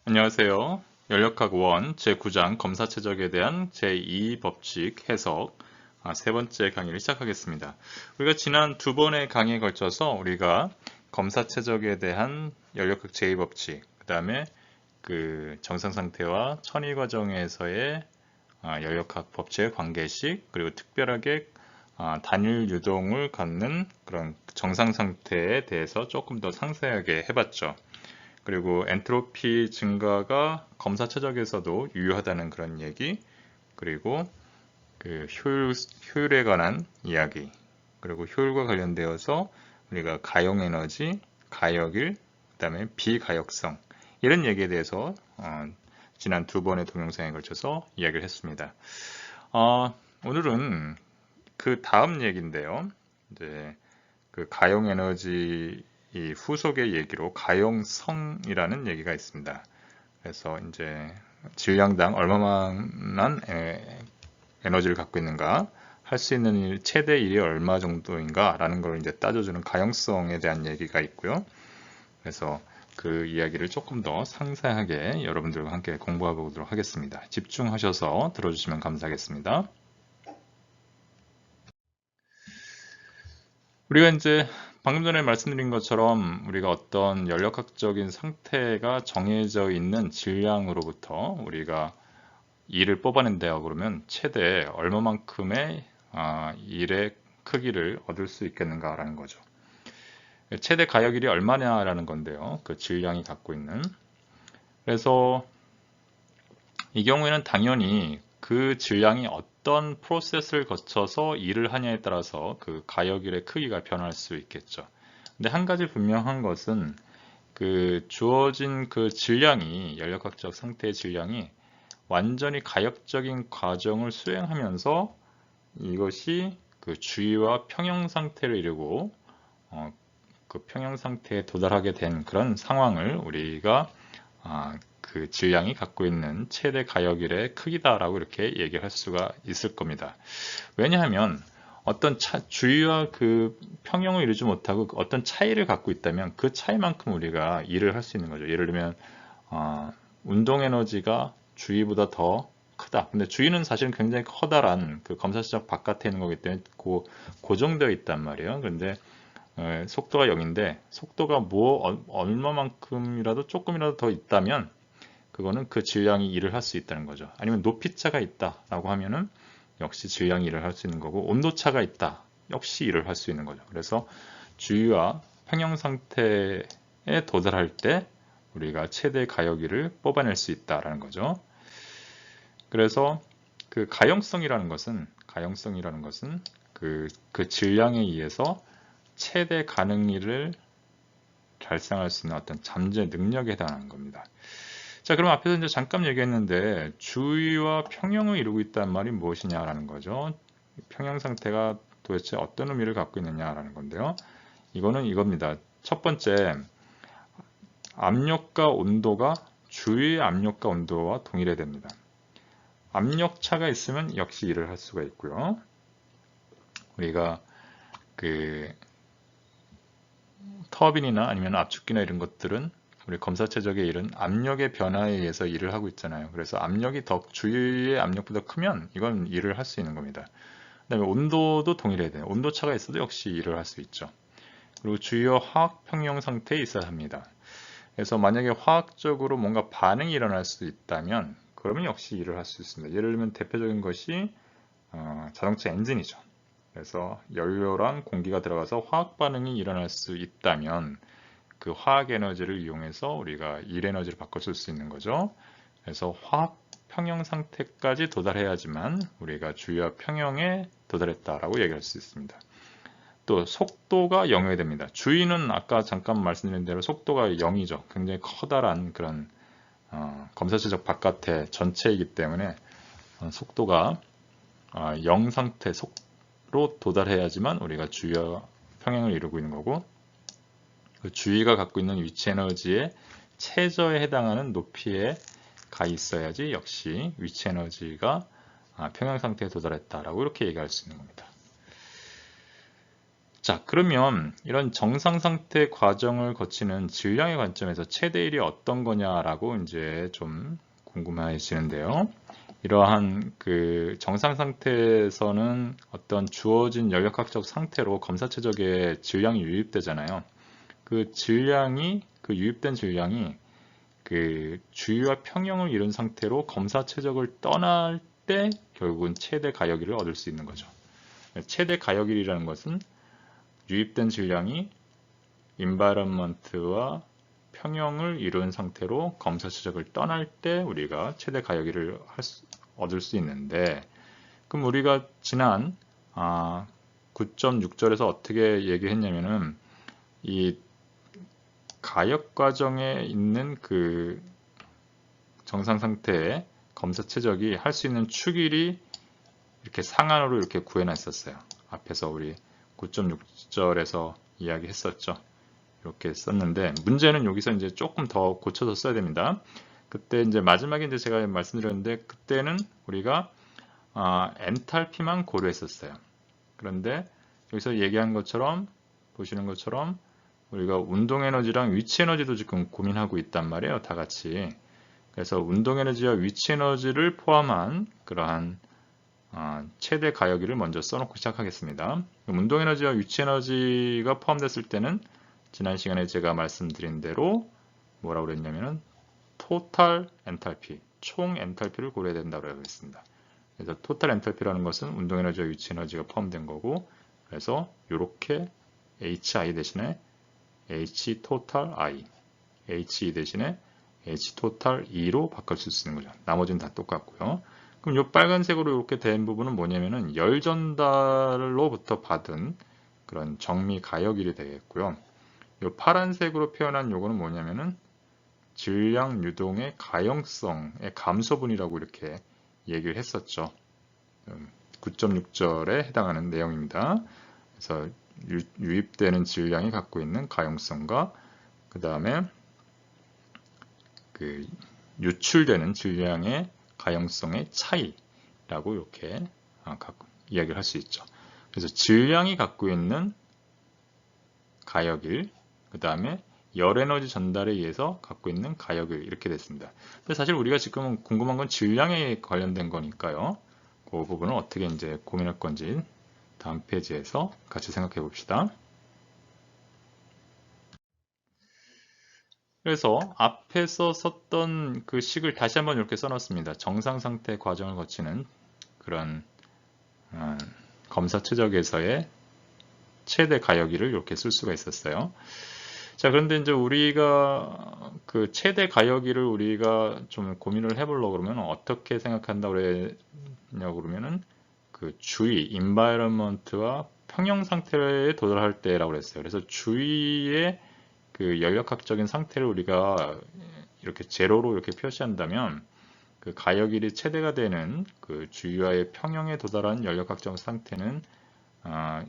안녕하세요. 연력학 1 제9장 검사최적에 대한 제2법칙 해석 세 번째 강의를 시작하겠습니다. 우리가 지난 두 번의 강의에 걸쳐서 우리가 검사최적에 대한 연력학 제2법칙, 그 다음에 그 정상상태와 천위과정에서의 연력학 법칙의 관계식, 그리고 특별하게 단일 유동을 갖는 그런 정상상태에 대해서 조금 더 상세하게 해봤죠. 그리고 엔트로피 증가가 검사 최적에서도 유효하다는 그런 얘기, 그리고 그 효율에 관한 이야기, 그리고 효율과 관련되어서 우리가 가용 에너지, 가역일, 그다음에 비가역성 이런 얘기에 대해서 지난 두 번의 동영상에 걸쳐서 이야기를 했습니다. 오늘은 그 다음 얘기인데요. 이제 그 가용 에너지 이 후속의 얘기로 가용성이라는 얘기가 있습니다. 그래서 이제 질량당 얼마만한 에너지를 갖고 있는가, 할 수 있는 일, 최대 일이 얼마 정도인가 라는 걸 이제 따져주는 가용성에 대한 얘기가 있고요. 그래서 그 이야기를 조금 더 상세하게 여러분들과 함께 공부해 보도록 하겠습니다. 집중하셔서 들어주시면 감사하겠습니다. 우리가 이제 방금 전에 말씀드린 것처럼 우리가 어떤 연력학적인 상태가 정해져 있는 질량으로부터 우리가 일을 뽑아낸다고 그러면 최대 얼마만큼의 일의 크기를 얻을 수 있겠는가라는 거죠. 최대 가역일이 얼마냐라는 건데요. 그 질량이 갖고 있는. 그래서 이 경우에는 당연히 그 질량이 어떤 프로세스를 거쳐서 일을 하냐에 따라서 그 가역일의 크기가 변할 수 있겠죠. 근데 한 가지 분명한 것은 그 주어진 그 질량이, 연력학적 상태의 질량이 완전히 가역적인 과정을 수행하면서 이것이 그 주위와 평형 상태를 이루고 그 평형 상태에 도달하게 된 그런 상황을 우리가 그 질량이 갖고 있는 최대 가역일의 크기다라고 이렇게 얘기를 할 수가 있을 겁니다. 왜냐하면 어떤 주위와 그 평형을 이루지 못하고 어떤 차이를 갖고 있다면 그 차이만큼 우리가 일을 할 수 있는 거죠. 예를 들면 운동 에너지가 주위보다 더 크다. 근데 주위는 사실은 굉장히 커다란 그 검사 시작 바깥에 있는 거기 때문에 고정되어 있단 말이에요. 그런데 속도가 0인데 속도가 얼마만큼이라도 조금이라도 더 있다면 그거는 그 질량이 일을 할 수 있다는 거죠. 아니면 높이차가 있다라고 하면은 역시 질량이 일을 할 수 있는 거고, 온도차가 있다 역시 일을 할 수 있는 거죠. 그래서 주위와 평형 상태에 도달할 때 우리가 최대 가역일을 뽑아낼 수 있다라는 거죠. 그래서 그 가용성이라는 것은 그 질량에 의해서 최대 가능일을 발생할 수 있는 어떤 잠재 능력에 해당하는 겁니다. 자, 그럼 앞에서 이제 잠깐 얘기했는데 주위와 평형을 이루고 있다는 말이 무엇이냐라는 거죠. 평형 상태가 도대체 어떤 의미를 갖고 있느냐라는 건데요. 이거는 이겁니다. 첫 번째, 압력과 온도가 주위의 압력과 온도와 동일해야 됩니다. 압력차가 있으면 역시 일을 할 수가 있고요. 우리가 그 터빈이나 아니면 압축기나 이런 것들은 우리 검사 최적의 일은 압력의 변화에 의해서 일을 하고 있잖아요. 그래서 압력이 주위의 압력보다 크면 이건 일을 할 수 있는 겁니다. 그 다음에 온도도 동일해야 돼요. 온도차가 있어도 역시 일을 할 수 있죠. 그리고 주위와 화학 평형 상태에 있어야 합니다. 그래서 만약에 화학적으로 뭔가 반응이 일어날 수 있다면 그러면 역시 일을 할 수 있습니다. 예를 들면 대표적인 것이 자동차 엔진이죠. 그래서 연료랑 공기가 들어가서 화학 반응이 일어날 수 있다면 그 화학 에너지를 이용해서 우리가 일 에너지를 바꿔 쓸 수 있는 거죠. 그래서 화학 평형 상태까지 도달해야지만 우리가 주위와 평형에 도달했다라고 얘기할 수 있습니다. 또 속도가 0이어야 됩니다. 주위는 아까 잠깐 말씀드린 대로 속도가 0이죠. 굉장히 커다란 그런 검사체적 바깥의 전체이기 때문에 속도가 0 상태로 도달해야지만 우리가 주위와 평행을 이루고 있는 거고, 그 주위가 갖고 있는 위치 에너지의 최저에 해당하는 높이에 가 있어야지 역시 위치 에너지가 평형 상태에 도달했다라고 이렇게 얘기할 수 있는 겁니다. 자, 그러면 이런 정상 상태 과정을 거치는 질량의 관점에서 최대1이 어떤 거냐라고 이제 좀 궁금해지는데요. 이러한 그 정상 상태에서는 어떤 주어진 연력학적 상태로 검사 최적의 질량이 유입되잖아요. 그 질량이, 그 유입된 질량이 그 주위와 평형을 이룬 상태로 검사 최적을 떠날 때 결국은 최대 가역일을 얻을 수 있는 거죠. 최대 가역일이라는 것은 유입된 질량이 인바이런먼트와 평형을 이룬 상태로 검사 최적을 떠날 때 우리가 최대 가역일을 얻을 수 있는데, 그럼 우리가 지난 9.6절에서 어떻게 얘기했냐면은 이 가역 과정에 있는 그 정상 상태의 검사 최적이 할 수 있는 추길이 이렇게 상한으로 이렇게 구해놨었어요. 앞에서 우리 9.6절에서 이야기했었죠. 이렇게 썼는데 문제는 여기서 이제 조금 더 고쳐서 써야 됩니다. 그때 이제 마지막에 이제 제가 말씀드렸는데 그때는 우리가 엔탈피만 고려했었어요. 그런데 여기서 얘기한 것처럼 보시는 것처럼 우리가 운동 에너지랑 위치 에너지도 지금 고민하고 있단 말이에요. 다 같이. 그래서 운동 에너지와 위치 에너지를 포함한 그러한 최대 가역일을 먼저 써놓고 시작하겠습니다. 운동 에너지와 위치 에너지가 포함됐을 때는 지난 시간에 제가 말씀드린 대로 뭐라고 그랬냐면은 토탈 엔탈피, 총 엔탈피를 고려해야 된다고 했습니다. 그래서 토탈 엔탈피라는 것은 운동 에너지와 위치 에너지가 포함된 거고, 그래서 이렇게 HI 대신에 H 토탈 I, HE 대신에 H 토탈 E로 바꿔줄 수 있는 거죠. 나머지는 다 똑같고요. 그럼 이 빨간색으로 이렇게 된 부분은 뭐냐면은 열 전달로부터 받은 그런 정미 가역일이 되겠고요. 이 파란색으로 표현한 요거는 뭐냐면은 질량 유동의 가용성의 감소분이라고 이렇게 얘기를 했었죠. 9.6절에 해당하는 내용입니다. 그래서 유입되는 질량이 갖고 있는 가용성과 그 다음에 그 유출되는 질량의 가용성의 차이라고 이렇게 이야기를 할 수 있죠. 그래서 질량이 갖고 있는 가역일, 그 다음에 열 에너지 전달에 의해서 갖고 있는 가역일 이렇게 됐습니다. 근데 사실 우리가 지금 궁금한 건 질량에 관련된 거니까요. 그 부분을 어떻게 이제 고민할 건지 다음 페이지에서 같이 생각해 봅시다. 그래서 앞에서 썼던 그 식을 다시 한번 이렇게 써놨습니다. 정상 상태 과정을 거치는 그런 검사 최적에서의 최대 가역일을 이렇게 쓸 수가 있었어요. 자, 그런데 이제 우리가 그 최대 가역일을 우리가 좀 고민을 해보려고 그러면 어떻게 생각한다고 그러냐고 그러면은 그 주위, environment와 평형 상태에 도달할 때라고 그랬어요. 그래서 주위의 그 연력학적인 상태를 우리가 이렇게 제로로 이렇게 표시한다면 그 가역일이 최대가 되는 그 주위와의 평형에 도달한 연력학적 상태는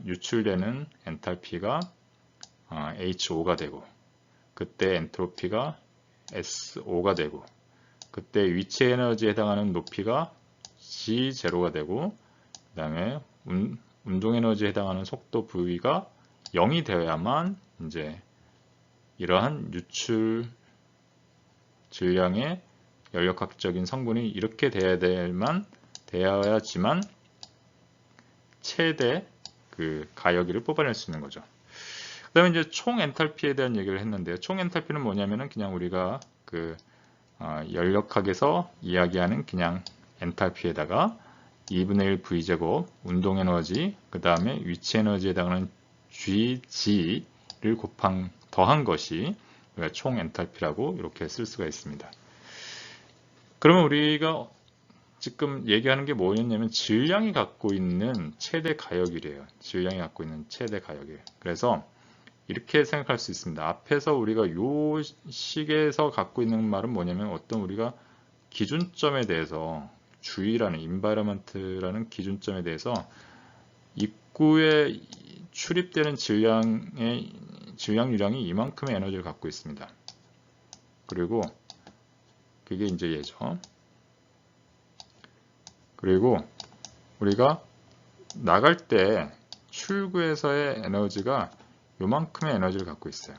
유출되는 엔탈피가 H5가 되고, 그때 엔트로피가 S5가 되고, 그때 위치 에너지에 해당하는 높이가 G0가 되고, 그 다음에 운동 에너지에 해당하는 속도 V가 0이 되어야만 이제 이러한 유출 질량의 연력학적인 성분이 이렇게 되어야지만 최대 그 가역일을 뽑아낼 수 있는 거죠. 그 다음에 이제 총 엔탈피에 대한 얘기를 했는데요. 총 엔탈피는 뭐냐면은 그냥 우리가 그 연력학에서 이야기하는 그냥 엔탈피에다가 2분의 1 V제곱 운동 에너지 그 다음에 위치 에너지에 해당하는 GG를 더한 것이 우리가 총 엔탈피라고 이렇게 쓸 수가 있습니다. 그러면 우리가 지금 얘기하는 게 뭐였냐면 질량이 갖고 있는 최대 가역일이에요. 질량이 갖고 있는 최대 가역일. 그래서 이렇게 생각할 수 있습니다. 앞에서 우리가 요 식에서 갖고 있는 말은 뭐냐면 어떤 우리가 기준점에 대해서 주의라는 environment라는 기준점에 대해서 입구에 출입되는 질량 유량이 이만큼의 에너지를 갖고 있습니다. 그리고 그게 이제 얘죠. 그리고 우리가 나갈 때 출구에서의 에너지가 요만큼의 에너지를 갖고 있어요.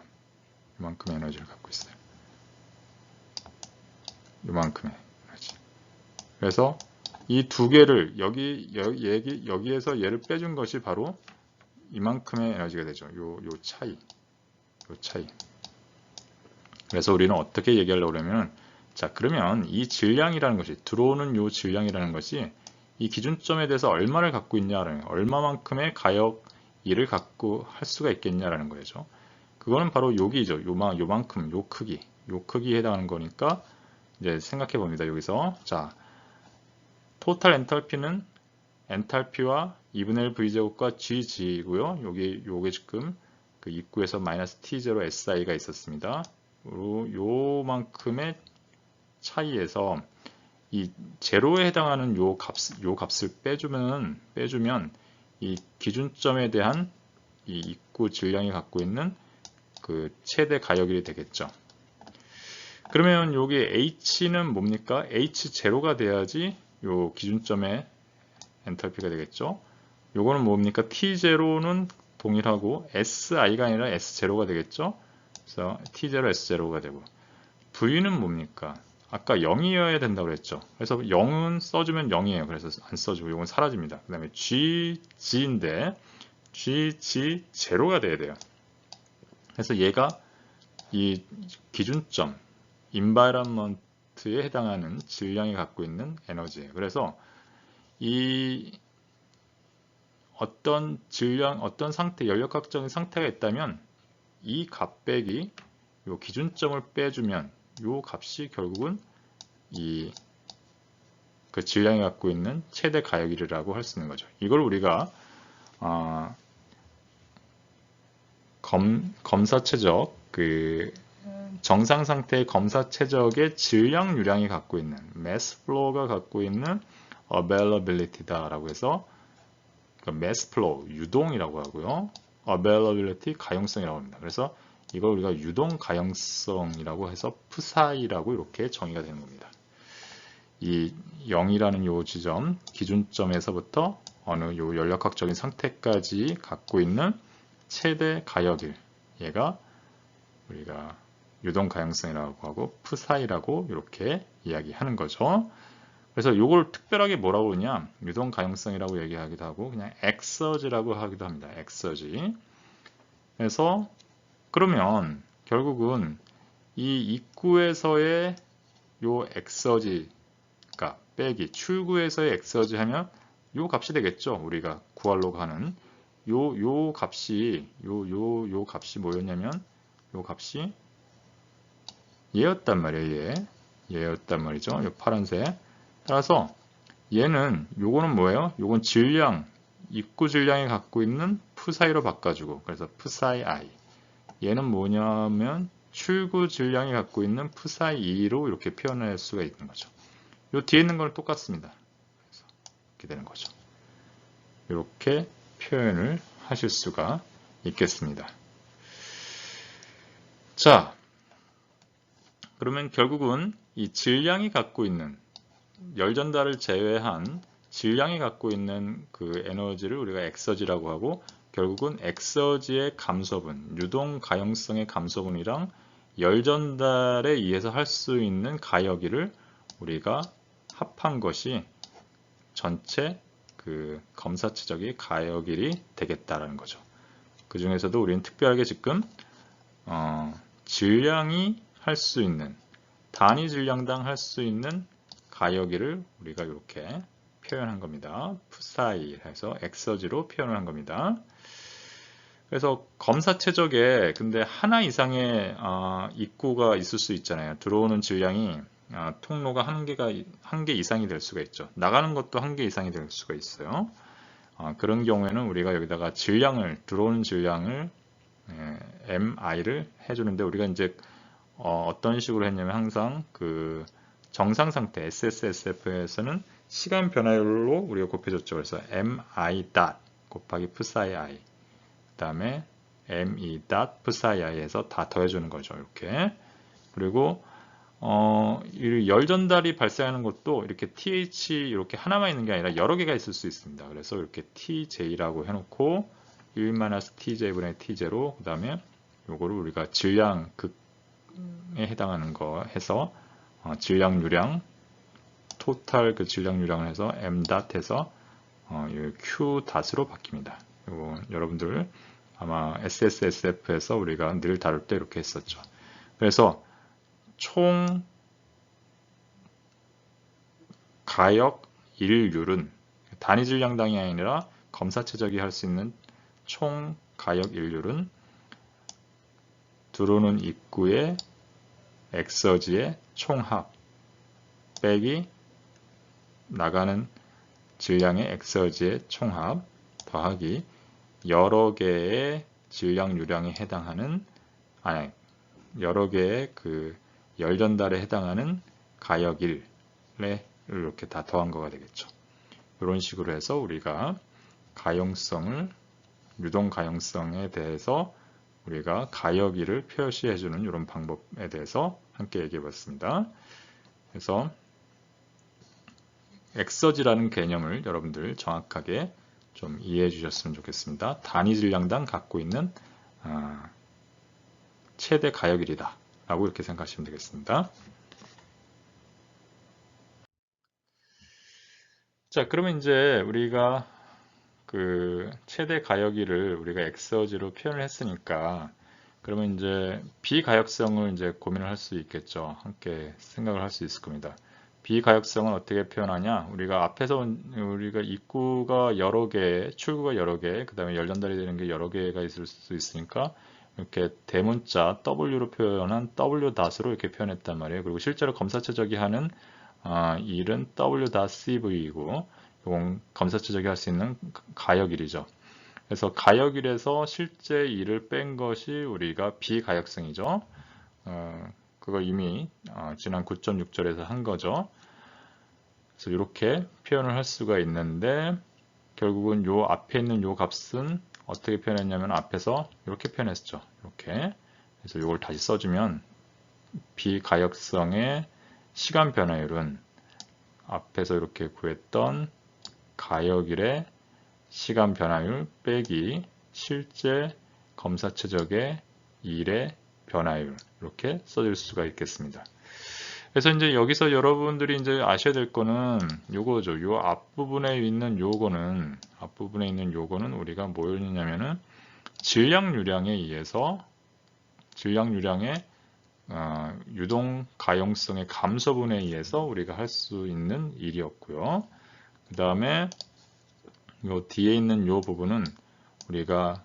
요만큼의 에너지를 갖고 있어요. 요만큼의 에너지. 그래서 이 두 개를 여기에서 얘를 빼준 것이 바로 이만큼의 에너지가 되죠. 요 차이. 그래서 우리는 어떻게 얘기하려고 그러면, 자, 그러면 이 질량이라는 것이, 들어오는 요 질량이라는 것이 이 기준점에 대해서 얼마를 갖고 있냐라는, 얼마만큼의 가역 2를 갖고 할 수가 있겠냐라는 거죠. 그거는 바로 여기죠. 요만큼, 요 크기에 해당하는 거니까 이제 생각해 봅니다. 여기서 자, 토탈 엔탈피는 엔탈피와 2분의 1 V제곱과 GG이고요. 요게 지금 그 입구에서 마이너스 T0 SI가 있었습니다. 요만큼의 차이에서 이 제로에 해당하는 요 값을 빼주면 이 기준점에 대한 이 입구 질량이 갖고 있는 그 최대 가역이 되겠죠. 그러면 여기 H는 뭡니까? H0가 돼야지 요 기준점의 엔탈피가 되겠죠. 요거는 뭡니까? T0는 동일하고 SI가 아니라 S0가 되겠죠. 그래서 T0, S0가 되고, V는 뭡니까? 아까 0이어야 된다고 그랬죠. 그래서 0은 써주면 0이에요. 그래서 안 써주고 이건 사라집니다. 그 다음에 GG인데 GG 제로가 돼야 돼요. 그래서 얘가 이 기준점 인바이런먼트에 해당하는 질량이 갖고 있는 에너지예요. 그래서 이 어떤 질량, 어떤 상태, 연력학적인 상태가 있다면 이 값 빼기 요 기준점을 빼주면 요 값이 결국은 이 그 질량이 갖고 있는 최대 가역이라고 할 수 있는 거죠. 이걸 우리가 검사 최적, 그 정상 상태의 검사 최적의 질량 유량이 갖고 있는 mass flow가 갖고 있는 availability다라고 해서 mass flow 유동이라고 하고요. availability 가용성이라고 합니다. 그래서 이걸 우리가 유동 가용성이라고 해서 푸사이라고 이렇게 정의가 되는 겁니다. 이 0이라는 요 지점 기준점에서부터 어느 요 연력학적인 상태까지 갖고 있는 최대 가역일, 얘가 우리가 유동 가용성이라고 하고 푸사이라고 이렇게 이야기하는 거죠. 그래서 이걸 특별하게 뭐라고 그러냐, 유동 가용성이라고 얘기하기도 하고 그냥 엑서지라고 하기도 합니다. 엑서지. 그래서 그러면 결국은 이 입구에서의 요 엑서지 값 빼기 출구에서의 엑서지 하면 요 값이 되겠죠. 우리가 구하려고 하는 요 값이 요 값이 뭐였냐면 요 값이 얘였단 말이에요. 얘였단 말이죠. 요 파란색. 따라서 얘는 요거는 뭐예요? 요건 질량, 입구 질량이 갖고 있는 푸사이로 바꿔주고, 그래서 푸사이 I. 얘는 뭐냐면 출구 질량이 갖고 있는 푸사이 E로 이렇게 표현할 수가 있는 거죠. 요 뒤에 있는 거는 똑같습니다. 그래서 이렇게 되는 거죠. 이렇게 표현을 하실 수가 있겠습니다. 자, 그러면 결국은 이 질량이 갖고 있는 열 전달을 제외한 질량이 갖고 있는 그 에너지를 우리가 엑서지라고 하고, 결국은 엑서지의 감소분, 유동 가용성의 감소분이랑 열 전달에 의해서 할 수 있는 가역이를 우리가 합한 것이 전체 그 검사 최적의 가역일이 되겠다라는 거죠. 그 중에서도 우리는 특별하게 지금 질량이 할 수 있는, 단위 질량당 할 수 있는 가역일을 우리가 이렇게 표현한 겁니다. 푸사이 해서 엑서지로 표현을 한 겁니다. 그래서 검사 최적에 근데 하나 이상의 입구가 있을 수 있잖아요. 들어오는 질량이 통로가 한 개 이상이 될 수가 있죠. 나가는 것도 한 개 이상이 될 수가 있어요. 그런 경우에는 우리가 여기다가 들어오는 질량을 MI를 해주는데, 우리가 이제 어떤 식으로 했냐면 항상 그 정상 상태 SSSF에서는 시간 변화율로 우리가 곱해줬죠. 그래서 MI 곱하기 푸사이 I, 그 다음에 ME 푸사이 I에서 다 더해주는 거죠. 이렇게. 그리고 이 열 전달이 발생하는 것도 이렇게 TH 이렇게 하나만 있는 게 아니라 여러 개가 있을 수 있습니다. 그래서 이렇게 TJ라고 해놓고 1-tj분의 t제로, 그 다음에 요거를 우리가 질량 극에 해당하는 거 해서 질량 유량 토탈 그 질량 유량을 해서 m 해서 q 닷으로 바뀝니다. 요거 여러분들 아마 SSSF에서 우리가 늘 다룰 때 이렇게 했었죠. 그래서 총 가역 일률은 단위 질량당이 아니라 검사체적이 할 수 있는 총 가역 일률은 들어오는 입구의 엑서지의 총합 빼기 나가는 질량의 엑서지의 총합 더하기 여러 개의 질량 유량에 해당하는 여러 개의 그 열 전달에 해당하는 가역일에 이렇게 다 더한 거가 되겠죠. 이런 식으로 해서 우리가 가용성을 유동 가용성에 대해서 우리가 가역일을 표시해 주는 이런 방법에 대해서 함께 얘기해 봤습니다. 그래서 엑서지라는 개념을 여러분들 정확하게 좀 이해해 주셨으면 좋겠습니다. 단위 질량당 갖고 있는 최대 가역일이다 라고 이렇게 생각하시면 되겠습니다. 자, 그러면 이제 우리가 그 최대 가역일을 우리가 엑서지로 표현을 했으니까 그러면 이제 비가역성을 이제 고민을 할 수 있겠죠. 함께 생각을 할 수 있을 겁니다. 비가역성은 어떻게 표현하냐? 우리가 앞에서 우리가 입구가 여러 개, 출구가 여러 개, 그 다음에 열 전달이 되는 게 여러 개가 있을 수 있으니까 이렇게 대문자 W로 표현한 W 닷으로 이렇게 표현했단 말이에요. 그리고 실제로 검사체적이 하는 일은 W.CV이고 이건 검사체적이 할 수 있는 가역일이죠. 그래서 가역일에서 실제 일을 뺀 것이 우리가 비가역성이죠. 그거 이미 지난 9.6절에서 한 거죠. 그래서 이렇게 표현을 할 수가 있는데 결국은 요 앞에 있는 요 값은 어떻게 표현했냐면 앞에서 이렇게 표현했죠. 이렇게. 그래서 이걸 다시 써주면 비가역성의 시간 변화율은 앞에서 이렇게 구했던 가역일의 시간 변화율 빼기 실제 검사체적의 일의 변화율 이렇게 써줄 수가 있겠습니다. 그래서 이제 여기서 여러분들이 이제 아셔야 될 거는 요거죠. 요 앞부분에 있는 요거는 우리가 뭐였냐면은 질량 유량에 의해서 질량 유량의 유동 가용성의 감소분에 의해서 우리가 할 수 있는 일이었고요. 그 다음에 요 뒤에 있는 요 부분은 우리가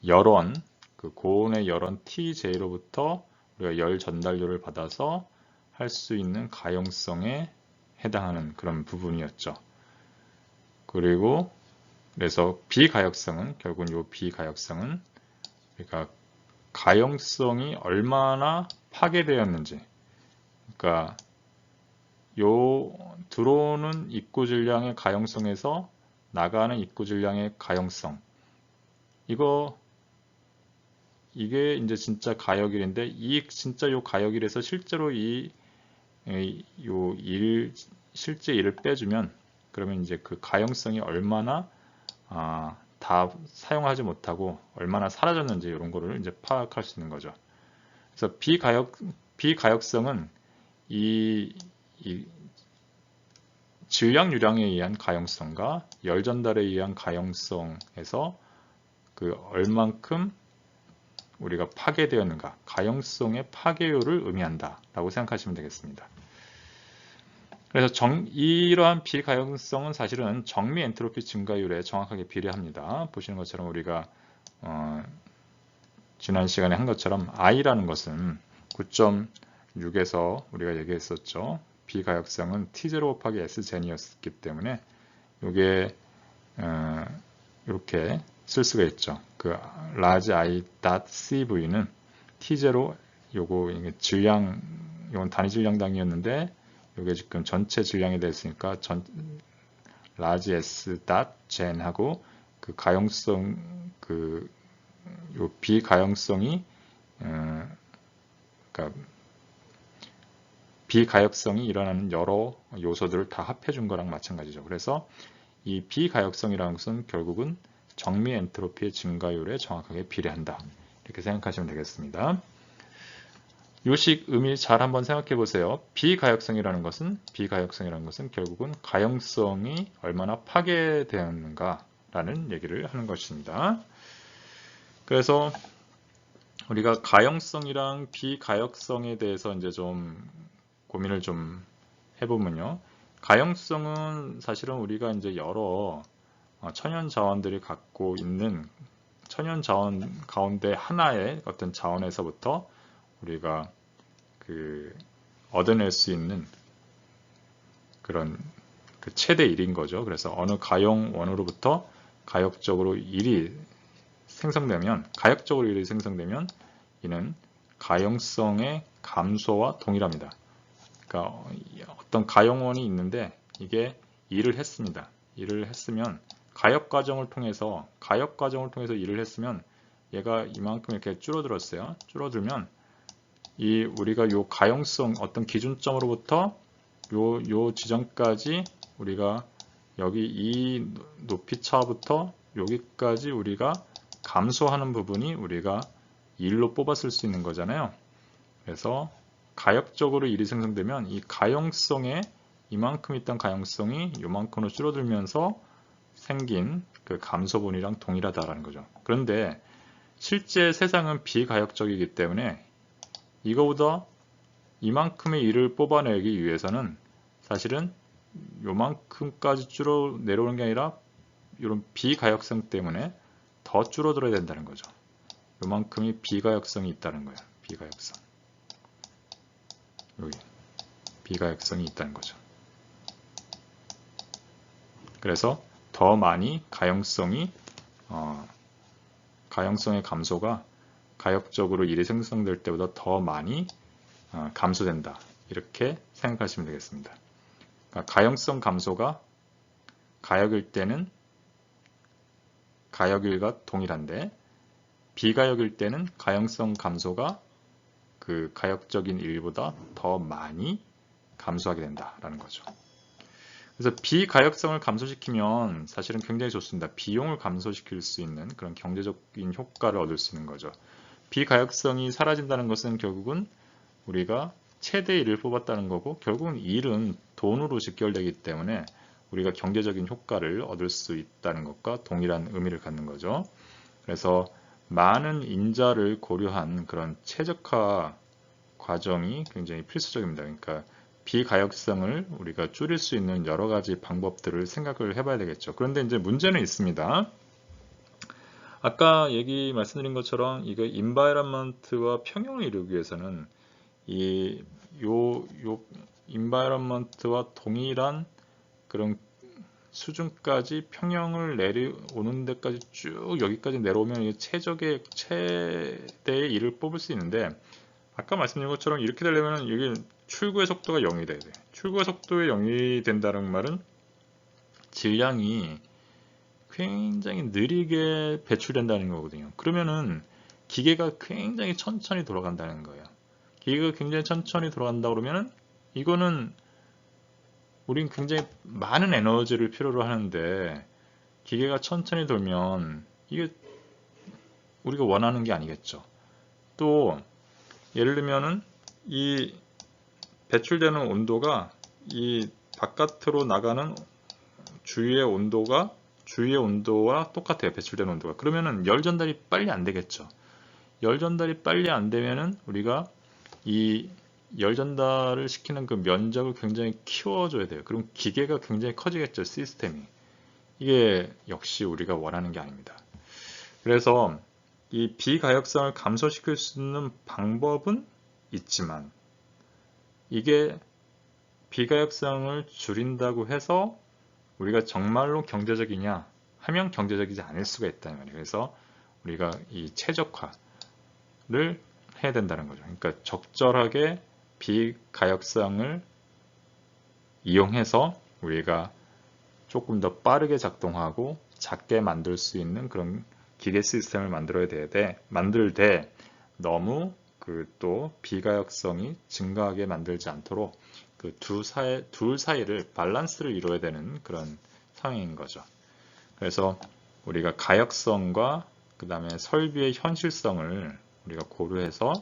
열원, 그 고온의 열원 Tj로부터 우리가 열 전달료를 받아서 할 수 있는 가용성에 해당하는 그런 부분이었죠. 그리고 그래서 비가역성은 결국 요 비가역성은 우리가 가용성이 얼마나 파괴되었는지, 그러니까 요 들어오는 입구 질량의 가용성에서 나가는 입구 질량의 가용성, 이게 이제 진짜 가역일인데 이 진짜 요 가역일에서 실제로 실제 일을 빼주면 그러면 이제 그 가용성이 얼마나 다 사용하지 못하고 얼마나 사라졌는지 이런 거를 이제 파악할 수 있는 거죠. 그래서 비가역성은 이 질량 유량에 의한 가용성과 열 전달에 의한 가용성에서 그 얼만큼 우리가 파괴되었는가, 가용성의 파괴율을 의미한다 라고 생각하시면 되겠습니다. 그래서 이러한 비가용성은 사실은 정미 엔트로피 증가율에 정확하게 비례합니다. 보시는 것처럼 우리가 지난 시간에 한 것처럼 I라는 것은 9.6에서 우리가 얘기했었죠. 비가역성은 T0 곱하기 S젠이었기 때문에 이게 이렇게 쓸 수가 있죠. 그 large I.CV는 T0 요거 질량 이건 단위 질량당이었는데 이게 지금 전체 질량이 됐으니까 large S.Gen하고 그 가용성 요 비가용성이 그러니까 비가역성이 일어나는 여러 요소들을 다 합해 준 거랑 마찬가지죠. 그래서 이 비가역성이라는 것은 결국은 정미 엔트로피의 증가율에 정확하게 비례한다. 이렇게 생각하시면 되겠습니다. 요식 의미 잘 한번 생각해 보세요. 비가역성이라는 것은 결국은 가용성이 얼마나 파괴되었는가라는 얘기를 하는 것입니다. 그래서 우리가 가용성이랑 비가역성에 대해서 이제 좀 고민을 좀 해보면요. 가용성은 사실은 우리가 이제 여러 천연 자원들이 갖고 있는 천연 자원 가운데 하나의 어떤 자원에서부터 우리가 얻어낼 수 있는 그런 최대 1인 거죠. 그래서 어느 가용원으로부터 가역적으로 1이 생성되면 이는 가용성의 감소와 동일합니다. 그러니까 어떤 가용원이 있는데 이게 일을 했습니다. 일을 했으면 가역 과정을 통해서 일을 했으면 얘가 이만큼 이렇게 줄어들었어요. 줄어들면 우리가 요 가용성 어떤 기준점으로부터 요 지점까지 우리가 여기 이 높이 차부터 여기까지 우리가 감소하는 부분이 우리가 1로 뽑았을 수 있는 거잖아요. 그래서 가역적으로 1이 생성되면 이 가용성에 이만큼 있던 가용성이 요만큼으로 줄어들면서 생긴 그 감소분이랑 동일하다라는 거죠. 그런데 실제 세상은 비가역적이기 때문에 이거보다 이만큼의 1을 뽑아내기 위해서는 사실은 요만큼까지 내려오는 게 아니라 이런 비가역성 때문에 더 줄어들어야 된다는 거죠. 요만큼이 비가역성이 있다는 거예요. 비가역성. 여기 비가역성이 있다는 거죠. 그래서 더 많이 가용성의 감소가 가역적으로 1이 생성될 때보다 더 많이 감소된다. 이렇게 생각하시면 되겠습니다. 그러니까 가용성 감소가 가역일 때는 가역일과 동일한데 비가역일 때는 가용성 감소가 그 가역적인 1보다 더 많이 감소하게 된다라는 거죠. 그래서 비가역성을 감소시키면 사실은 굉장히 좋습니다. 비용을 감소시킬 수 있는 그런 경제적인 효과를 얻을 수 있는 거죠. 비가역성이 사라진다는 것은 결국은 우리가 최대 1을 뽑았다는 거고 결국은 1은 돈으로 직결되기 때문에 우리가 경제적인 효과를 얻을 수 있다는 것과 동일한 의미를 갖는 거죠. 그래서 많은 인자를 고려한 그런 최적화 과정이 굉장히 필수적입니다. 그러니까 비가역성을 우리가 줄일 수 있는 여러 가지 방법들을 생각을 해봐야 되겠죠. 그런데 이제 문제는 있습니다. 아까 말씀드린 것처럼 이거 인바이런먼트와 평형을 이루기 위해서는 요 인바이런먼트와 동일한 그런 수준까지 평형을 내려오는 데까지 쭉 여기까지 내려오면 최대의 1을 뽑을 수 있는데 아까 말씀드린 것처럼 이렇게 되려면 이게 출구의 속도가 0이 돼야 돼요. 출구의 속도가 0이 된다는 말은 질량이 굉장히 느리게 배출된다는 거거든요. 그러면은 기계가 굉장히 천천히 돌아간다는 거예요. 기계가 굉장히 천천히 돌아간다 그러면은 이거는 우린 굉장히 많은 에너지를 필요로 하는데 기계가 천천히 돌면 이게 우리가 원하는 게 아니겠죠. 또 예를 들면은 이 배출되는 온도가 이 바깥으로 나가는 주위의 온도와 똑같아요. 배출되는 온도가. 그러면은 열 전달이 빨리 안 되겠죠. 열 전달이 빨리 안 되면은 우리가 이 열 전달을 시키는 그 면적을 굉장히 키워줘야 돼요. 그럼 기계가 굉장히 커지겠죠. 시스템이. 이게 역시 우리가 원하는 게 아닙니다. 그래서 이 비가역성을 감소시킬 수 있는 방법은 있지만 이게 비가역성을 줄인다고 해서 우리가 정말로 경제적이냐 하면 경제적이지 않을 수가 있다는 말이에요. 그래서 우리가 이 최적화를 해야 된다는 거죠. 그러니까 적절하게 비가역성을 이용해서 우리가 조금 더 빠르게 작동하고 작게 만들 수 있는 그런 기계 시스템을 만들 때 너무 또 비가역성이 증가하게 만들지 않도록 그 둘 사이를 밸런스를 이루어야 되는 그런 상황인 거죠. 그래서 우리가 가역성과 그 다음에 설비의 현실성을 우리가 고려해서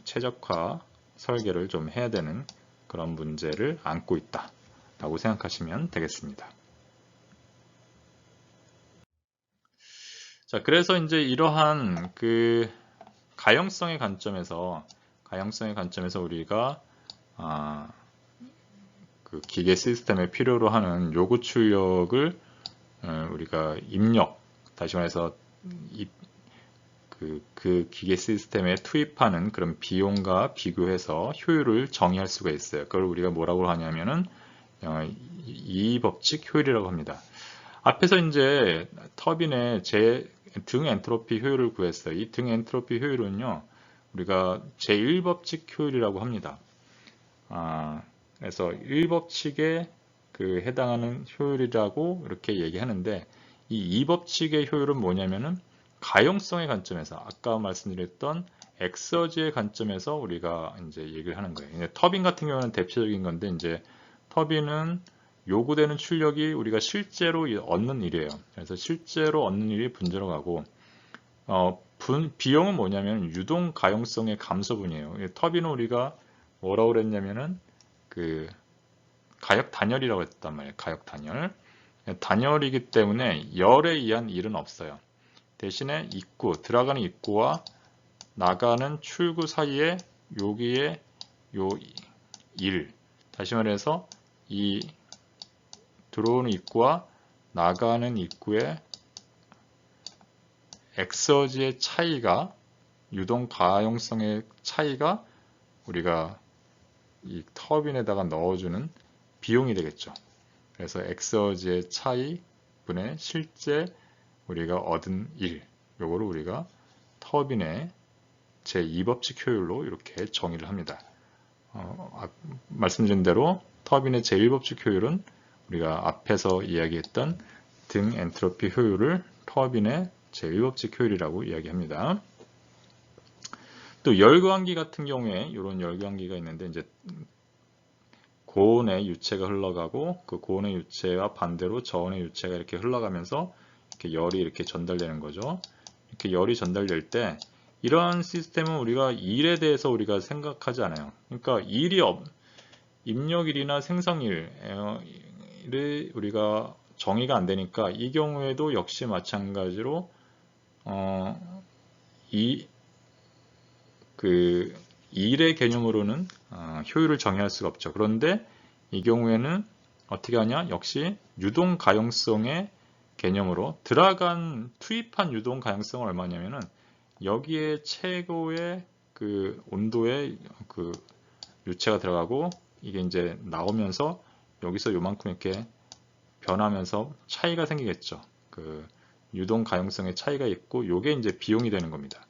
최적화 설계를 좀 해야 되는 그런 문제를 안고 있다 라고 생각하시면 되겠습니다. 자, 그래서 이제 이러한 그 가용성의 관점에서 우리가 그 기계 시스템에 필요로 하는 요구 출력을 우리가 입력, 다시 말해서 그 기계 시스템에 투입하는 그런 비용과 비교해서 효율을 정의할 수가 있어요. 그걸 우리가 뭐라고 하냐면은 이 법칙 효율이라고 합니다. 앞에서 이제 터빈의 등 엔트로피 효율을 구했어요. 이 등 엔트로피 효율은요, 우리가 제1법칙 효율이라고 합니다. 그래서 1법칙에 그 해당하는 효율이라고 이렇게 얘기하는데, 이 2법칙의 효율은 뭐냐면은 가용성의 관점에서 아까 말씀드렸던 엑서지의 관점에서 우리가 이제 얘기를 하는 거예요. 터빈 같은 경우는 대표적인 건데, 이제 터빈은 요구되는 출력이 우리가 실제로 얻는 일이에요. 그래서 실제로 얻는 일이 분자로 가고, 비용은 뭐냐면 유동 가용성의 감소분이에요. 터빈은 우리가 뭐라고 그랬냐면은 그 가역 단열이라고 했단 말이에요. 가역 단열. 단열이기 때문에 열에 의한 일은 없어요. 대신에 들어가는 입구와 나가는 출구 사이에 여기에 요 일, 다시 말해서 이 들어오는 입구와 나가는 입구의 엑서지의 차이가, 유동 가용성의 차이가 우리가 이 터빈에다가 넣어주는 비용이 되겠죠. 그래서 엑서지의 차이 분의 실제 우리가 얻은 일, 요거를 우리가 터빈의 제2법칙 효율로 이렇게 정의를 합니다. 말씀드린 대로 터빈의 제1법칙 효율은 우리가 앞에서 이야기했던 등 엔트로피 효율을 터빈의 제1법칙 효율이라고 이야기합니다. 또 열교환기 같은 경우에 이런 열교환기가 있는데, 이제 고온의 유체가 흘러가고 그 고온의 유체와 반대로 저온의 유체가 이렇게 흘러가면서 이렇게 열이 이렇게 전달되는 거죠. 이렇게 열이 전달될 때 이러한 시스템은 우리가 일에 대해서 우리가 생각하지 않아요. 그러니까 입력일이나 생성일을 우리가 정의가 안 되니까 이 경우에도 역시 마찬가지로 일의 개념으로는 효율을 정의할 수가 없죠. 그런데 이 경우에는 어떻게 하냐? 역시 유동 가용성의 개념으로 투입한 유동 가용성은 얼마냐면은 여기에 최고의 그 온도의 그 유체가 들어가고 이게 이제 나오면서 여기서 요만큼 이렇게 변하면서 차이가 생기겠죠. 그 유동 가용성의 차이가 있고 요게 이제 비용이 되는 겁니다.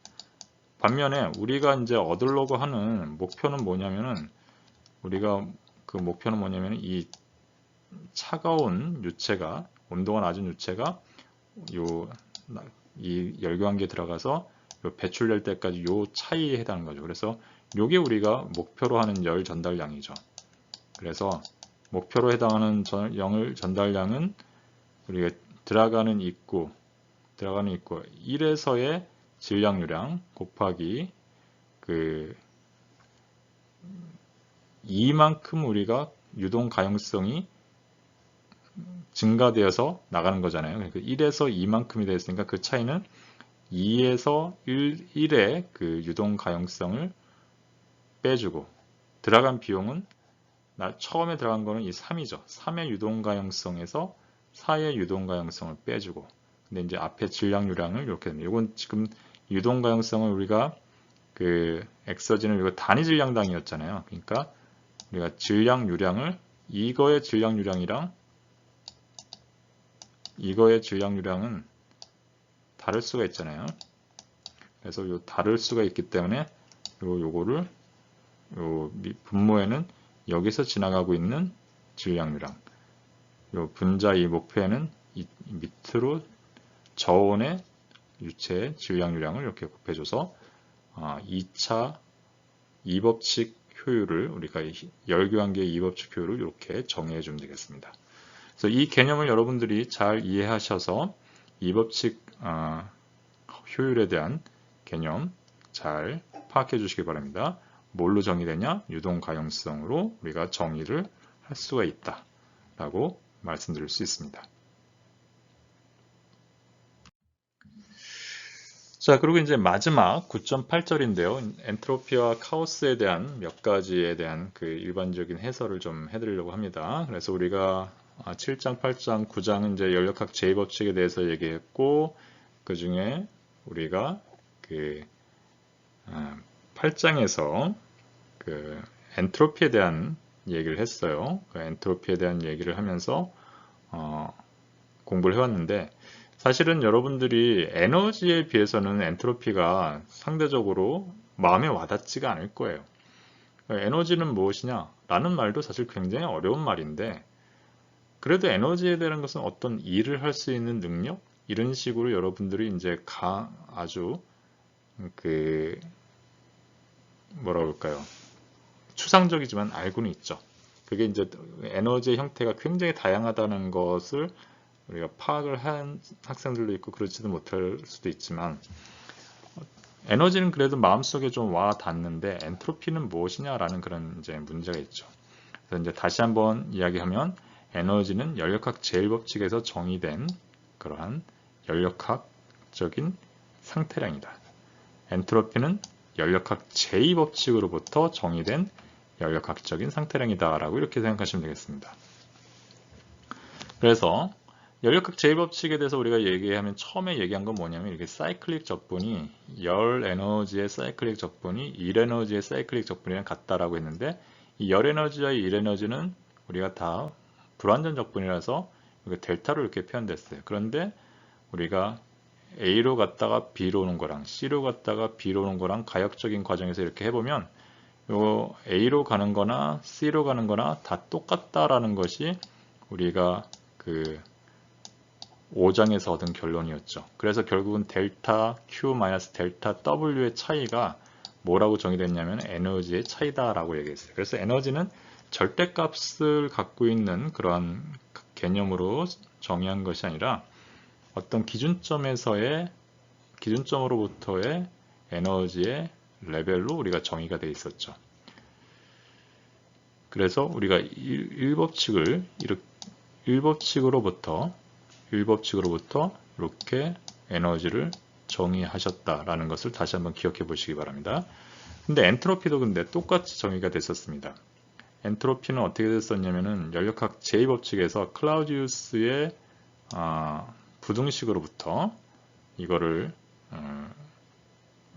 반면에 우리가 이제 얻으려고 하는 목표는 뭐냐면은 이 차가운 유체가, 온도가 낮은 유체가 이 열교환기에 들어가서 배출될 때까지 요 차이에 해당하는 거죠. 그래서 요게 우리가 목표로 하는 열 전달량이죠. 그래서 목표로 해당하는 열 전달량은 우리가 들어가는 입구 1에서의 질량유량 곱하기 이만큼 우리가 유동 가용성이 증가되어서 나가는 거잖아요. 그러니까 1에서 2만큼이 되었으니까 그 차이는 2에서 1의 그 유동 가용성을 빼주고, 들어간 비용은 처음에 들어간 거는 이 3이죠. 3의 유동 가용성에서 4의 유동 가용성을 빼주고, 근데 이제 앞에 질량유량을 이렇게 됩니다. 이건 지금 유동 가용성을 우리가 그 엑서진을 이거 단위 질량당이었잖아요. 그러니까 우리가 질량유량을 이거의 질량유량은 다를 수가 있잖아요. 그래서 요 다를 수가 있기 때문에 요거를 분모에는 여기서 지나가고 있는 질량유량, 요 분자 이 목표에는 밑으로 저온의 유체의 질량유량을 이렇게 곱해줘서 2차 2법칙 효율을 우리가 열교환기의 2법칙 효율을 이렇게 정의해 주면 되겠습니다. 그래서 이 개념을 여러분들이 잘 이해하셔서 이 법칙 효율에 대한 개념 잘 파악해 주시기 바랍니다. 뭘로 정의되냐? 유동 가용성으로 우리가 정의를 할 수가 있다 라고 말씀드릴 수 있습니다. 자, 그리고 이제 마지막 9.8절인데요. 엔트로피와 카오스에 대한 몇 가지에 대한 그 일반적인 해설을 좀 해드리려고 합니다. 그래서 우리가 7장, 8장, 9장은 이제 연력학 제2법칙에 대해서 얘기했고, 그 중에 우리가 그 8장에서 그 엔트로피에 대한 얘기를 했어요. 그 엔트로피에 대한 얘기를 하면서 공부를 해왔는데, 사실은 여러분들이 에너지에 비해서는 엔트로피가 상대적으로 마음에 와닿지가 않을 거예요. 에너지는 무엇이냐? 라는 말도 사실 굉장히 어려운 말인데, 그래도 에너지에 대한 것은 어떤 일을 할 수 있는 능력? 이런 식으로 여러분들이 이제 아주 뭐라 그럴까요? 추상적이지만 알고는 있죠. 그게 이제 에너지의 형태가 굉장히 다양하다는 것을 우리가 파악을 한 학생들도 있고 그렇지도 못할 수도 있지만, 에너지는 그래도 마음속에 좀 와 닿는데 엔트로피는 무엇이냐라는 그런 이제 문제가 있죠. 그래서 이제 다시 한번 이야기하면, 에너지는 연력학 제1법칙에서 정의된 그러한 연력학적인 상태량이다. 엔트로피는 연력학 제2법칙으로부터 정의된 연력학적인 상태량이다 라고 이렇게 생각하시면 되겠습니다. 그래서 연력학 제2법칙에 대해서 우리가 얘기하면 처음에 얘기한 건 뭐냐면, 이렇게 사이클릭 적분이 열 에너지의 사이클릭 적분이 일 에너지의 사이클릭 적분이랑 같다라고 했는데, 이 열 에너지와 일 에너지는 우리가 다 불완전 적분이라서 델타로 이렇게 표현됐어요. 그런데 우리가 A로 갔다가 B로 오는 거랑 C로 갔다가 B로 오는 거랑 가역적인 과정에서 이렇게 해보면, 요 A로 가는 거나 C로 가는 거나 다 똑같다라는 것이 우리가 그 5장에서 얻은 결론이었죠. 그래서 결국은 델타 Q 델타 W의 차이가 뭐라고 정의됐냐면 에너지의 차이다라고 얘기했어요. 그래서 에너지는 절대값을 갖고 있는 그러한 개념으로 정의한 것이 아니라 어떤 기준점으로부터의 에너지의 레벨로 우리가 정의가 되어 있었죠. 그래서 우리가 1법칙으로부터 이렇게 에너지를 정의하셨다라는 것을 다시 한번 기억해 보시기 바랍니다. 근데 엔트로피도 근데 똑같이 정의가 됐었습니다. 엔트로피는 어떻게 됐었냐면은, 연력학 제2법칙에서 클라우디우스의 부등식으로부터 이거를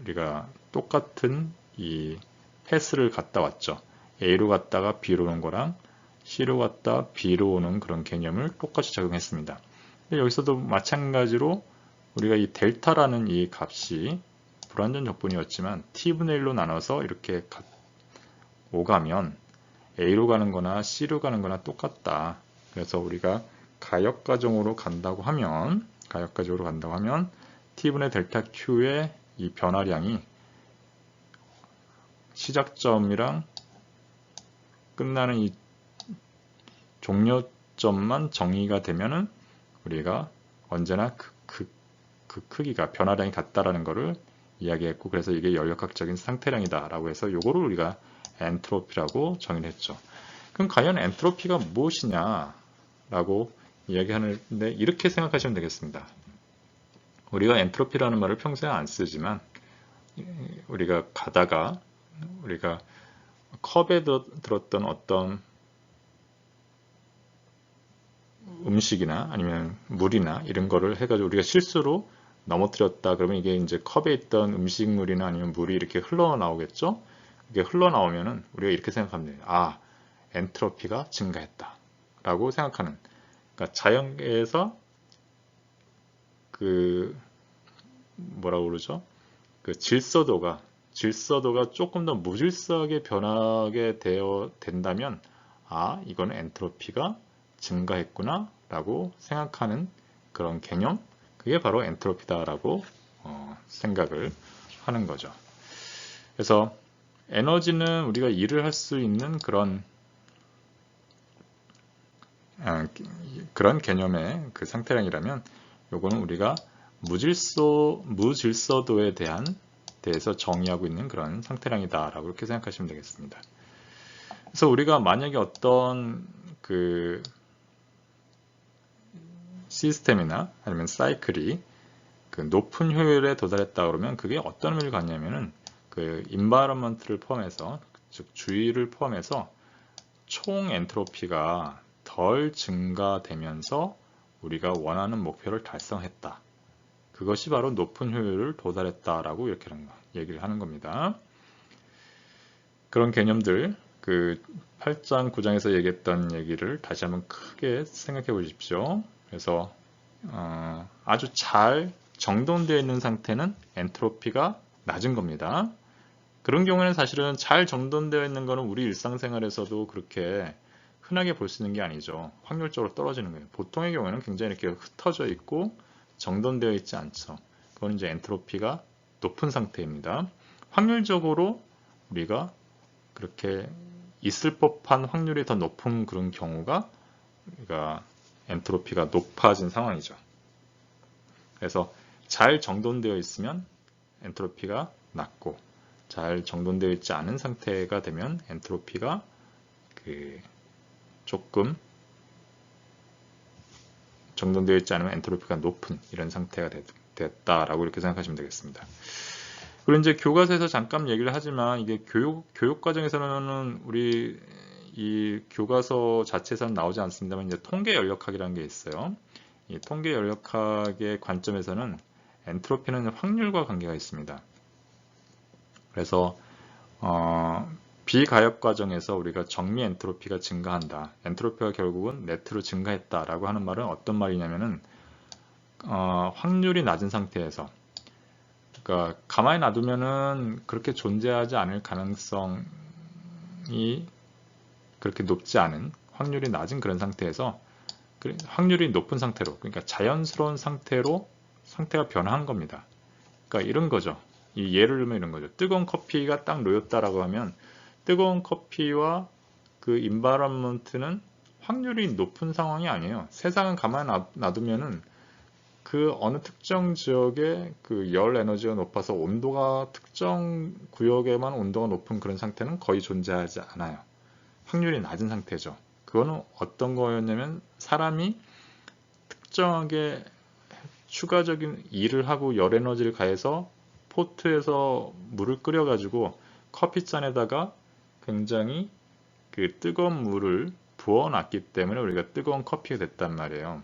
우리가 똑같은 이 패스를 갔다 왔죠. A로 갔다가 B로 오는 거랑 C로 갔다 B로 오는 그런 개념을 똑같이 적용했습니다. 여기서도 마찬가지로 우리가 이 델타라는 이 값이 불완전 적분이었지만 T분의 1로 나눠서 이렇게 오가면 A로 가는 거나 C로 가는 거나 똑같다. 그래서 우리가 가역과정으로 간다고 하면 T분의 델타 Q의 이 변화량이 시작점이랑 끝나는 이 종료점만 정의가 되면은 우리가 언제나 그 크기가 변화량이 같다라는 것을 이야기했고, 그래서 이게 연력학적인 상태량이다 라고 해서 요거를 우리가 엔트로피라고 정의를 했죠. 그럼 과연 엔트로피가 무엇이냐 라고 이야기하는데, 이렇게 생각하시면 되겠습니다. 우리가 엔트로피라는 말을 평소에 안 쓰지만, 우리가 가다가 우리가 컵에 들었던 어떤 음식이나 아니면 물이나 이런 거를 해가지고 우리가 실수로 넘어뜨렸다 그러면, 이게 이제 컵에 있던 음식물이나 아니면 물이 이렇게 흘러나오겠죠. 이게 흘러나오면은 우리가 이렇게 생각하면 돼요. 엔트로피가 증가했다 라고 생각하는, 그러니까 자연계에서 뭐라고 그러죠? 그 질서도가 조금 더 무질서하게 변하게 된다면, 이거는 엔트로피가 증가했구나 라고 생각하는 그런 개념, 그게 바로 엔트로피다라고 생각을 하는 거죠. 그래서 에너지는 우리가 일을 할 수 있는 그런 개념의 그 상태량이라면, 요거는 우리가 무질서도에 대해서 정의하고 있는 그런 상태량이다 라고 이렇게 생각하시면 되겠습니다. 그래서 우리가 만약에 어떤 그 시스템이나 아니면 사이클이 그 높은 효율에 도달했다 그러면 그게 어떤 의미를 갖냐면은 그 environment를 포함해서, 즉 주위를 포함해서 총 엔트로피가 덜 증가되면서 우리가 원하는 목표를 달성했다. 그것이 바로 높은 효율을 도달했다라고 이렇게 얘기를 하는 겁니다. 그런 개념들, 그 8장, 9장에서 얘기했던 얘기를 다시 한번 크게 생각해 보십시오. 그래서 아주 잘 정돈되어 있는 상태는 엔트로피가 낮은 겁니다. 그런 경우에는 사실은 잘 정돈되어 있는 것은 우리 일상생활에서도 그렇게 흔하게 볼 수 있는 게 아니죠. 확률적으로 떨어지는 거예요. 보통의 경우에는 굉장히 이렇게 흩어져 있고 정돈되어 있지 않죠. 그건 이제 엔트로피가 높은 상태입니다. 확률적으로 우리가 그렇게 있을 법한 확률이 더 높은 그런 경우가 우리가 엔트로피가 높아진 상황이죠. 그래서 잘 정돈되어 있으면 엔트로피가 낮고, 잘 정돈되어 있지 않은 상태가 되면 엔트로피가 조금 정돈되어 있지 않으면 엔트로피가 높은 이런 상태가 됐다라고 이렇게 생각하시면 되겠습니다. 그리고 이제 교과서에서 잠깐 얘기를 하지만 이게 교육 과정에서는 우리 이 교과서 자체에서는 나오지 않습니다만 이제 통계 연력학이라는 게 있어요. 이 통계 연력학의 관점에서는 엔트로피는 확률과 관계가 있습니다. 그래서 비가역 과정에서 우리가 정미 엔트로피가 증가한다. 엔트로피가 결국은 네트로 증가했다라고 하는 말은 어떤 말이냐면은 확률이 낮은 상태에서, 그러니까 가만히 놔두면은 그렇게 존재하지 않을 가능성이 그렇게 높지 않은, 확률이 낮은 그런 상태에서 확률이 높은 상태로, 그러니까 자연스러운 상태로 상태가 변화한 겁니다. 그러니까 이런 거죠. 이 예를 들면 이런 거죠. 뜨거운 커피가 딱 놓였다라고 하면 뜨거운 커피와 그 인바이러먼트는 확률이 높은 상황이 아니에요. 세상은 가만히 놔두면은 그 어느 특정 지역의 그 열 에너지가 높아서 온도가 특정 구역에만 온도가 높은 그런 상태는 거의 존재하지 않아요. 확률이 낮은 상태죠. 그거는 어떤 거였냐면 사람이 특정하게 추가적인 일을 하고 열 에너지를 가해서 포트에서 물을 끓여가지고 커피잔에다가 굉장히 그 뜨거운 물을 부어놨기 때문에 우리가 뜨거운 커피가 됐단 말이에요.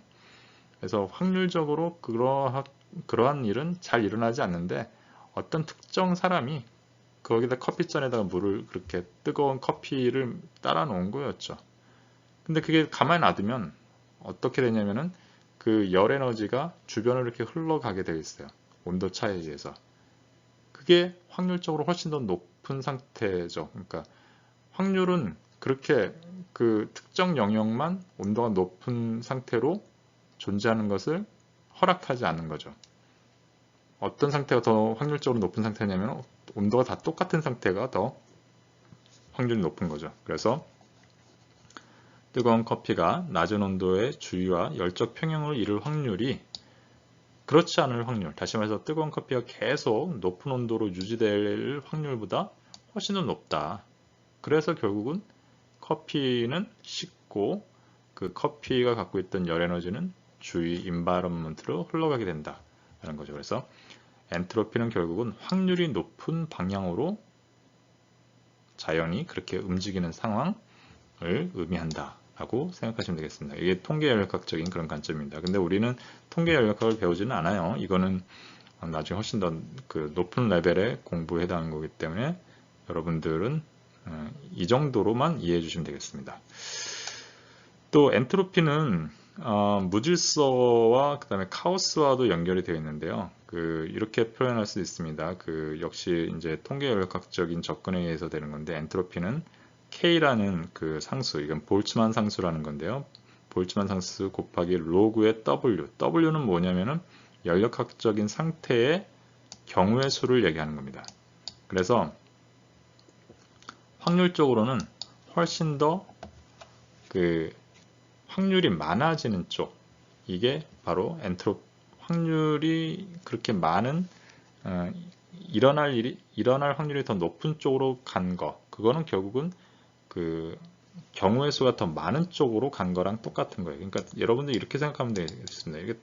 그래서 확률적으로 그러한 일은 잘 일어나지 않는데 어떤 특정 사람이 거기다 커피잔에다가 물을, 그렇게 뜨거운 커피를 따라 놓은 거였죠. 근데 그게 가만히 놔두면 어떻게 되냐면은 그 열 에너지가 주변으로 이렇게 흘러가게 되어 있어요. 온도 차이에 의해서. 그게 확률적으로 훨씬 더 높은 상태죠. 그러니까 확률은 그렇게 그 특정 영역만 온도가 높은 상태로 존재하는 것을 허락하지 않는 거죠. 어떤 상태가 더 확률적으로 높은 상태냐면 온도가 다 똑같은 상태가 더 확률이 높은 거죠. 그래서 뜨거운 커피가 낮은 온도의 주위와 열적 평형을 이룰 확률이 그렇지 않을 확률, 다시 말해서 뜨거운 커피가 계속 높은 온도로 유지될 확률보다 훨씬 더 높다. 그래서 결국은 커피는 식고 그 커피가 갖고 있던 열 에너지는 주위 인바이러먼트로 흘러가게 된다는 거죠. 그래서 엔트로피는 결국은 확률이 높은 방향으로 자연이 그렇게 움직이는 상황을 의미한다 라고 생각하시면 되겠습니다. 이게 통계 연력학적인 그런 관점입니다. 근데 우리는 통계 연력학을 배우지는 않아요. 이거는 나중에 훨씬 더 그 높은 레벨의 공부에 해당하는 거기 때문에 여러분들은 이 정도로만 이해해 주시면 되겠습니다. 또 엔트로피는 무질서와 그다음에 카오스와도 연결이 되어 있는데요. 이렇게 표현할 수 있습니다. 역시 이제 통계 연력학적인 접근에 의해서 되는 건데, 엔트로피는 K라는 그 상수, 이건 볼츠만 상수라는 건데요. 볼츠만 상수 곱하기 로그의 W. W는 뭐냐면은 연력학적인 상태의 경우의 수를 얘기하는 겁니다. 그래서 확률적으로는 훨씬 더 확률이 많아지는 쪽, 이게 바로 확률이 그렇게 많은 일어날 확률이 더 높은 쪽으로 간 거, 그거는 결국은 그 경우의 수가 더 많은 쪽으로 간 거랑 똑같은 거예요. 그러니까 여러분들 이렇게 생각하면 되겠습니다. 이게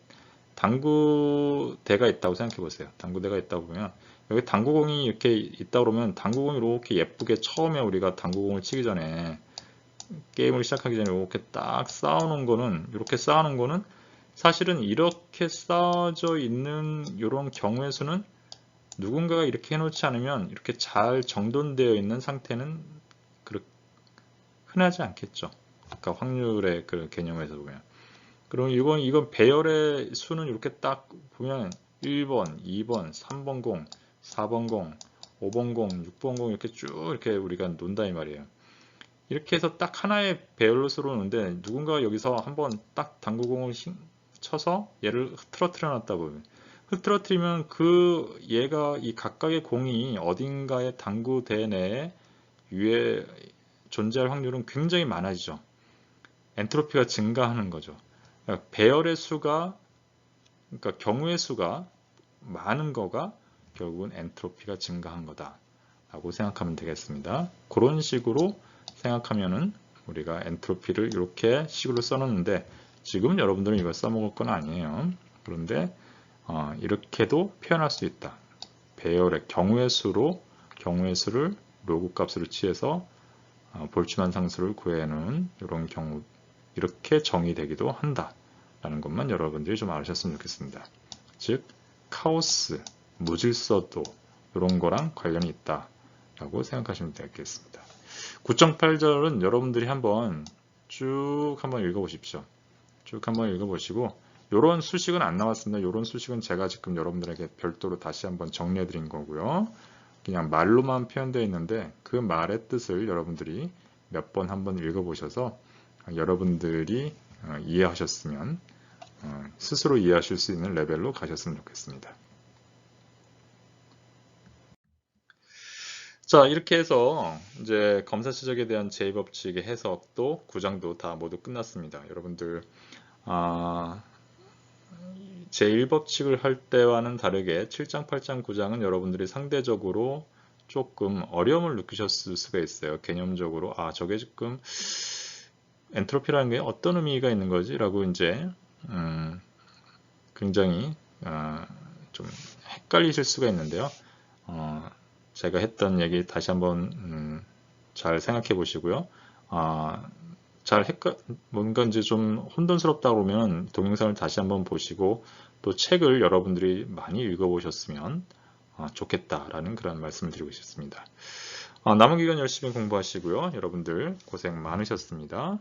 당구대가 있다고 생각해 보세요. 당구대가 있다 보면 여기 당구공이 이렇게 있다 그러면 당구공이 이렇게 예쁘게 처음에 우리가 당구공을 치기 전에 게임을 시작하기 전에 이렇게 딱 쌓아놓은 거는, 이렇게 쌓아놓은 거는 사실은 이렇게 쌓아져 있는 이런 경우의 수는 누군가가 이렇게 해놓지 않으면 이렇게 잘 정돈되어 있는 상태는 그렇게 흔하지 않겠죠. 아까 확률의 그 개념에서 보면. 그럼 이건 배열의 수는 이렇게 딱 보면 1번, 2번, 3번 공, 4번 공, 5번 공, 6번 공 이렇게 쭉 이렇게 우리가 논다 이 말이에요. 이렇게 해서 딱 하나의 배열로 쓰러오는데 누군가가 여기서 한번 딱 당구공을 쳐서 얘를 흐트러뜨려 놨다 보면, 흐트러뜨리면 그 얘가 이 각각의 공이 어딘가의 당구대 내에 위에 존재할 확률은 굉장히 많아지죠. 엔트로피가 증가하는 거죠. 그러니까 배열의 수가, 그러니까 경우의 수가 많은 거가 결국은 엔트로피가 증가한 거다 라고 생각하면 되겠습니다. 그런 식으로 생각하면은 우리가 엔트로피를 이렇게 식으로 써놓는데, 지금 여러분들은 이걸 써먹을 건 아니에요. 그런데 이렇게도 표현할 수 있다. 배열의 경우의 수를 로그 값으로 취해서 볼츠만 상수를 구해내는 이런 경우, 이렇게 정의되기도 한다 라는 것만 여러분들이 좀 아셨으면 좋겠습니다. 즉 카오스, 무질서도 이런 거랑 관련이 있다 라고 생각하시면 되겠습니다. 9.8절은 여러분들이 한번 쭉 한번 읽어보십시오. 쭉 한번 읽어보시고, 이런 수식은 안 나왔습니다. 이런 수식은 제가 지금 여러분들에게 별도로 다시 한번 정리해 드린 거고요. 그냥 말로만 표현되어 있는데 그 말의 뜻을 여러분들이 몇 번 한번 읽어보셔서 여러분들이 이해하셨으면 스스로 이해하실 수 있는 레벨로 가셨으면 좋겠습니다. 자, 이렇게 해서 이제 검사 추적에 대한 제2법칙의 해석도 9장도 다 모두 끝났습니다. 여러분들 제1법칙을 할 때와는 다르게 7장, 8장, 9장은 여러분들이 상대적으로 조금 어려움을 느끼셨을 수가 있어요. 개념적으로 저게 지금 엔트로피라는 게 어떤 의미가 있는 거지? 라고 이제 굉장히 좀 헷갈리실 수가 있는데요. 제가 했던 얘기 다시 한번 잘 생각해 보시고요. 뭔가 이제 좀 혼돈스럽다 그러면 동영상을 다시 한번 보시고 또 책을 여러분들이 많이 읽어보셨으면 좋겠다라는 그런 말씀을 드리고 싶습니다. 남은 기간 열심히 공부하시고요. 여러분들 고생 많으셨습니다.